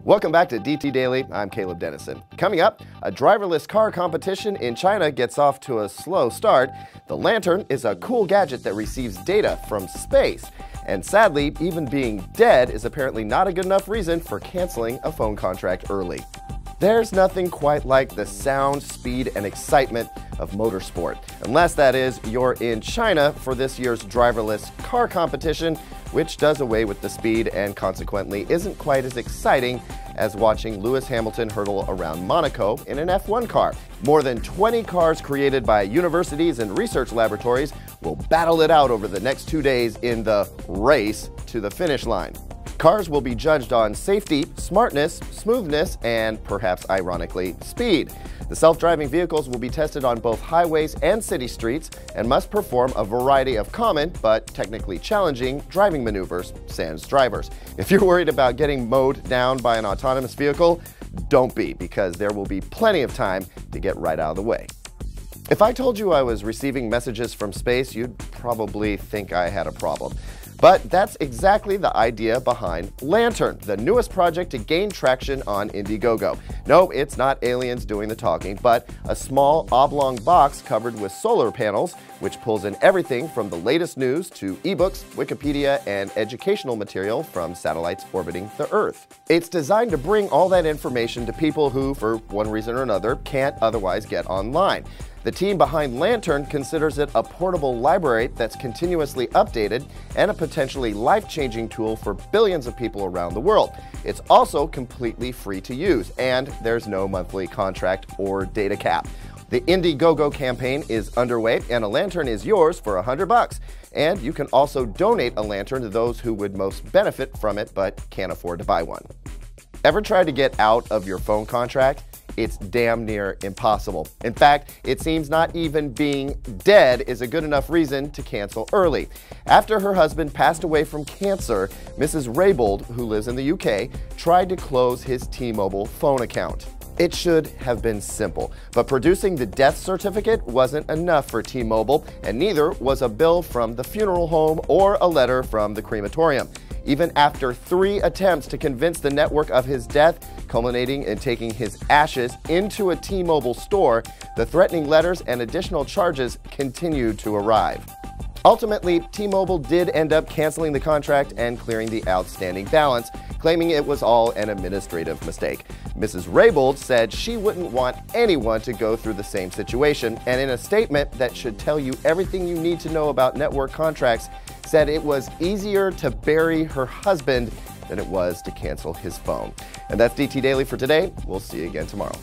Welcome back to DT Daily. I'm Caleb Dennison. Coming up, a driverless car competition in China gets off to a slow start. The lantern is a cool gadget that receives data from space. And sadly, even being dead is apparently not a good enough reason for canceling a phone contract early. There's nothing quite like the sound, speed, and excitement of motorsport. Unless, that is, you're in China for this year's driverless car competition, which does away with the speed and consequently isn't quite as exciting as watching Lewis Hamilton hurtle around Monaco in an F1 car. More than 20 cars created by universities and research laboratories will battle it out over the next 2 days in the race to the finish line. Cars will be judged on safety, smartness, smoothness, and perhaps ironically, speed. The self-driving vehicles will be tested on both highways and city streets and must perform a variety of common, but technically challenging, driving maneuvers, sans drivers. If you're worried about getting mowed down by an autonomous vehicle, don't be, because there will be plenty of time to get right out of the way. If I told you I was receiving messages from space, you'd probably think I had a problem. But that's exactly the idea behind Lantern, the newest project to gain traction on Indiegogo. No, it's not aliens doing the talking, but a small oblong box covered with solar panels, which pulls in everything from the latest news to ebooks, Wikipedia, and educational material from satellites orbiting the Earth. It's designed to bring all that information to people who, for one reason or another, can't otherwise get online. The team behind Lantern considers it a portable library that's continuously updated and a potentially life-changing tool for billions of people around the world. It's also completely free to use, and there's no monthly contract or data cap. The Indiegogo campaign is underway, and a lantern is yours for $100. And you can also donate a lantern to those who would most benefit from it but can't afford to buy one. Ever tried to get out of your phone contract? It's damn near impossible. In fact, it seems not even being dead is a good enough reason to cancel early. After her husband passed away from cancer, Mrs. Raybould, who lives in the UK, tried to close his T-Mobile phone account. It should have been simple, but producing the death certificate wasn't enough for T-Mobile, and neither was a bill from the funeral home or a letter from the crematorium. Even after 3 attempts to convince the network of his death, culminating in taking his ashes into a T-Mobile store, the threatening letters and additional charges continued to arrive. Ultimately, T-Mobile did end up canceling the contract and clearing the outstanding balance, claiming it was all an administrative mistake. Mrs. Raybould said she wouldn't want anyone to go through the same situation, and in a statement that should tell you everything you need to know about network contracts, said it was easier to bury her husband than it was to cancel his phone. And that's DT Daily for today. We'll see you again tomorrow.